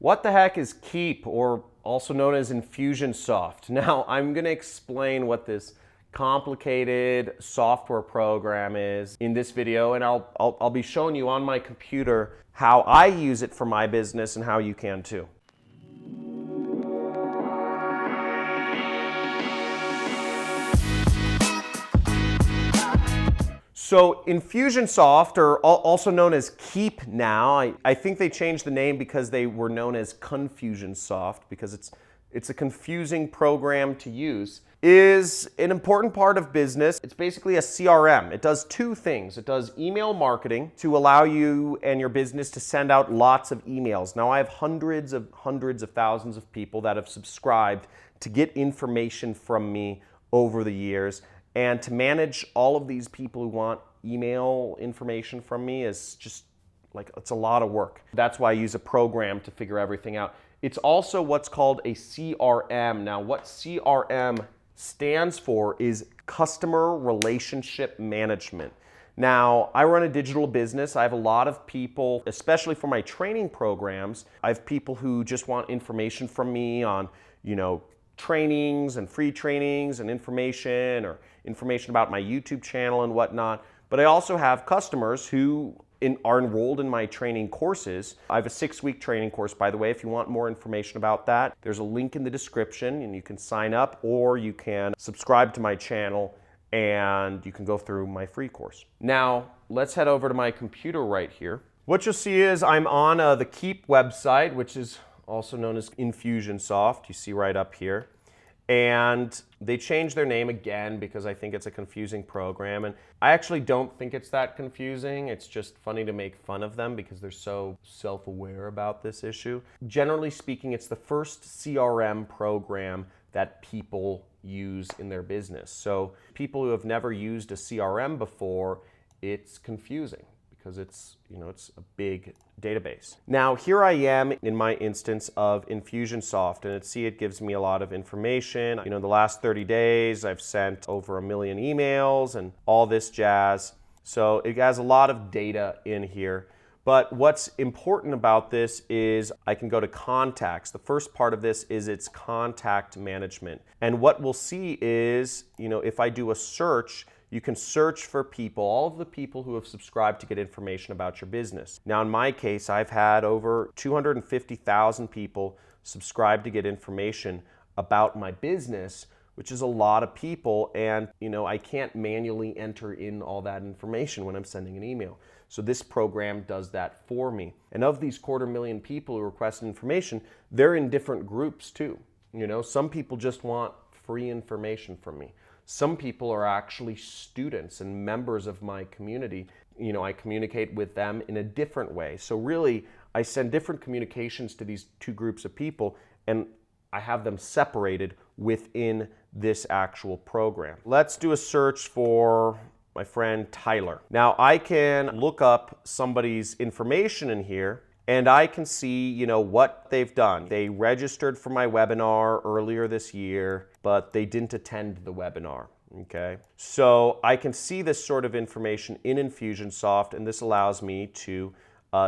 What the heck is Keap, or also known as Infusionsoft? Now, I'm going to explain what this complicated software program is in this video, and I'll be showing you on my computer how I use it for my business and how you can too. So Infusionsoft, or also known as Keap now, I think they changed the name because they were known as Confusionsoft, because it's a confusing program to use, is an important part of business. It's basically a CRM. It does two things. It does email marketing to allow you and your business to send out lots of emails. Now I have hundreds of thousands of people that have subscribed to get information from me over the years. And to manage all of these people who want email information from me is just like, it's a lot of work. That's why I use a program to figure everything out. It's also what's called a CRM. Now, what CRM stands for is Customer Relationship Management. Now, I run a digital business. I have a lot of people, especially for my training programs, I have people who just want information from me on, trainings and free trainings and information, or information about my YouTube channel and whatnot. But I also have customers who are enrolled in my training courses. I have a 6-week training course, by the way. If you want more information about that, there's a link in the description and you can sign up, or you can subscribe to my channel and you can go through my free course. Now, let's head over to my computer right here. What you'll see is I'm on the Keap website, which is also known as Infusionsoft. You see right up here. And they changed their name again because I think it's a confusing program. And I actually don't think it's that confusing. It's just funny to make fun of them because they're so self-aware about this issue. Generally speaking, it's the first CRM program that people use in their business. So people who have never used a CRM before, it's confusing because it's a big database. Now, here I am in my instance of Infusionsoft, and it gives me a lot of information. The last 30 days, I've sent over 1 million emails and all this jazz. So it has a lot of data in here. But what's important about this is I can go to contacts. The first part of this is its contact management. And what we'll see is, if I do a search, you can search for people, all of the people who have subscribed to get information about your business. Now, in my case, I've had over 250,000 people subscribe to get information about my business, which is a lot of people. And, I can't manually enter in all that information when I'm sending an email. So this program does that for me. And of these 250,000 people who requested information, they're in different groups too. Some people just want free information from me. Some people are actually students and members of my community. I communicate with them in a different way. So really, I send different communications to these two groups of people, and I have them separated within this actual program. Let's do a search for my friend Tyler. Now, I can look up somebody's information in here, and I can see, what they've done. They registered for my webinar earlier this year, but they didn't attend the webinar, okay? So I can see this sort of information in Infusionsoft, and this allows me to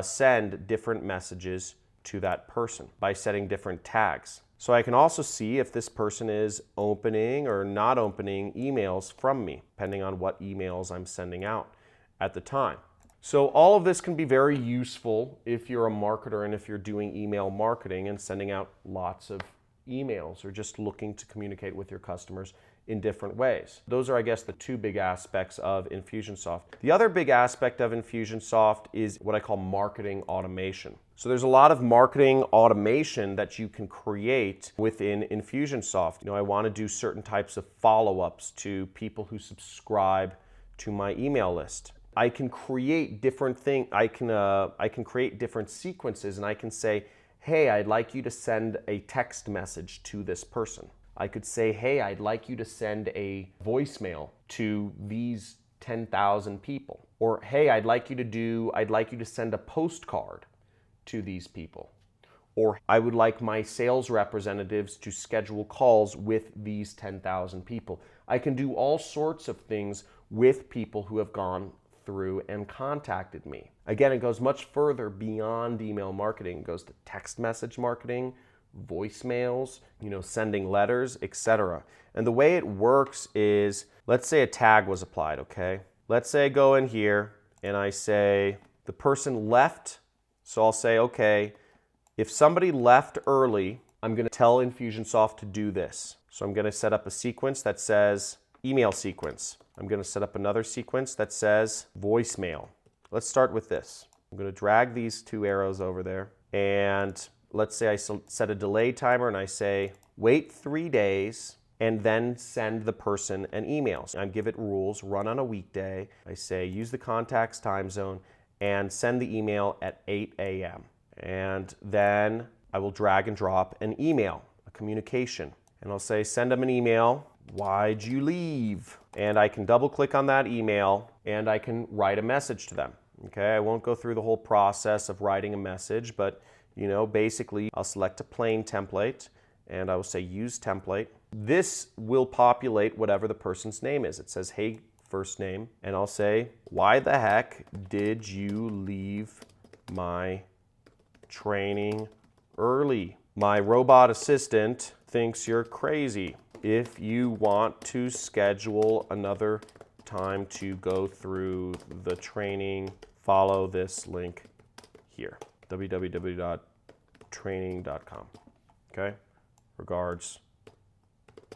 send different messages to that person by setting different tags. So I can also see if this person is opening or not opening emails from me, depending on what emails I'm sending out at the time. So all of this can be very useful if you're a marketer and if you're doing email marketing and sending out lots of emails or just looking to communicate with your customers in different ways. Those are, I guess, the two big aspects of Infusionsoft. The other big aspect of Infusionsoft is what I call marketing automation. So there's a lot of marketing automation that you can create within Infusionsoft. I want to do certain types of follow-ups to people who subscribe to my email list. I can create different things. I can create different sequences, and I can say, hey, I'd like you to send a text message to this person. I could say, hey, I'd like you to send a voicemail to these 10,000 people. Or, hey, I'd like you to send a postcard to these people. Or I would like my sales representatives to schedule calls with these 10,000 people. I can do all sorts of things with people who have gone through and contacted me. Again, it goes much further beyond email marketing. It goes to text message marketing, voicemails, sending letters, etc. And the way it works is, let's say a tag was applied, okay? Let's say I go in here and I say the person left. So I'll say, okay, if somebody left early, I'm going to tell Infusionsoft to do this. So I'm going to set up a sequence that says email sequence. I'm going to set up another sequence that says voicemail. Let's start with this. I'm going to drag these two arrows over there. And let's say I set a delay timer and I say, wait 3 days and then send the person an email. So I give it rules, run on a weekday. I say, use the contact's time zone and send the email at 8 a.m. And then I will drag and drop an email, a communication. And I'll say, send them an email. Why'd you leave? And I can double click on that email and I can write a message to them. Okay, I won't go through the whole process of writing a message, but basically I'll select a plain template and I will say use template. This will populate whatever the person's name is. It says, hey, first name, and I'll say, why the heck did you leave my training early? My robot assistant thinks you're crazy. If you want to schedule another time to go through the training, follow this link here, www.training.com. Okay? Regards,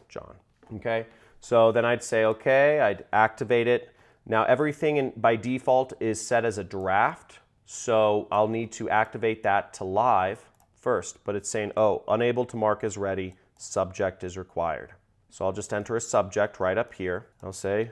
John. Okay? So then I'd say, okay, I'd activate it. Now everything by default is set as a draft, so I'll need to activate that to live first, but it's saying, oh, unable to mark as ready, subject is required. So I'll just enter a subject right up here. I'll say,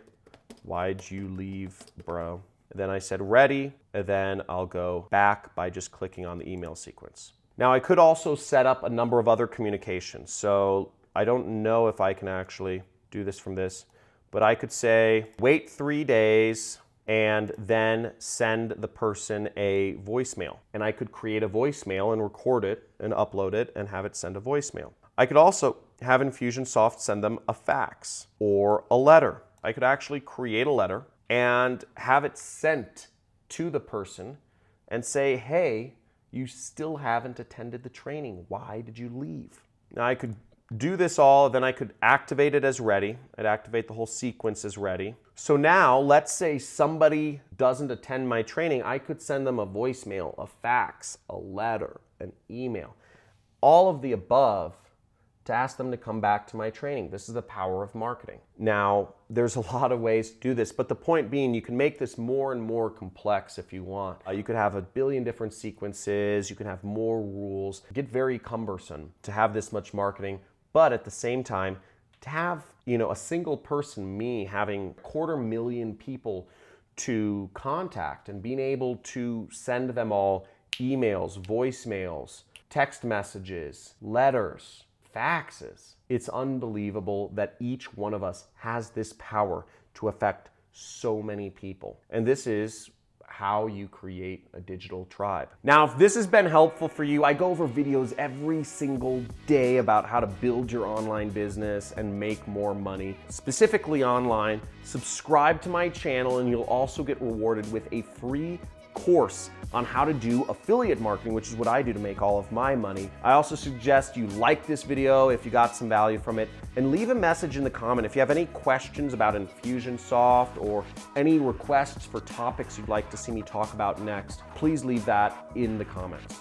why'd you leave, bro? And then I said ready, and then I'll go back by just clicking on the email sequence. Now I could also set up a number of other communications. So I don't know if I can actually do this from this, but I could say, wait 3 days and then send the person a voicemail. And I could create a voicemail and record it and upload it and have it send a voicemail. I could also have Infusionsoft send them a fax or a letter. I could actually create a letter and have it sent to the person and say, hey, you still haven't attended the training. Why did you leave? Now I could do this all, then I could activate it as ready. I'd activate the whole sequence as ready. So now, let's say somebody doesn't attend my training, I could send them a voicemail, a fax, a letter, an email, all of the above to ask them to come back to my training. This is the power of marketing. Now, there's a lot of ways to do this, but the point being, you can make this more and more complex if you want. You could have a billion different sequences, you can have more rules. Get very cumbersome to have this much marketing, but at the same time, to have a single person, me, having 250,000 people to contact and being able to send them all emails, voicemails, text messages, letters, faxes. It's unbelievable that each one of us has this power to affect so many people. And this is how you create a digital tribe. Now, if this has been helpful for you, I go over videos every single day about how to build your online business and make more money, specifically online. Subscribe to my channel and you'll also get rewarded with a free course on how to do affiliate marketing, which is what I do to make all of my money. I also suggest you like this video if you got some value from it, and leave a message in the comment if you have any questions about Infusionsoft or any requests for topics you'd like to see me talk about next. Please leave that in the comments.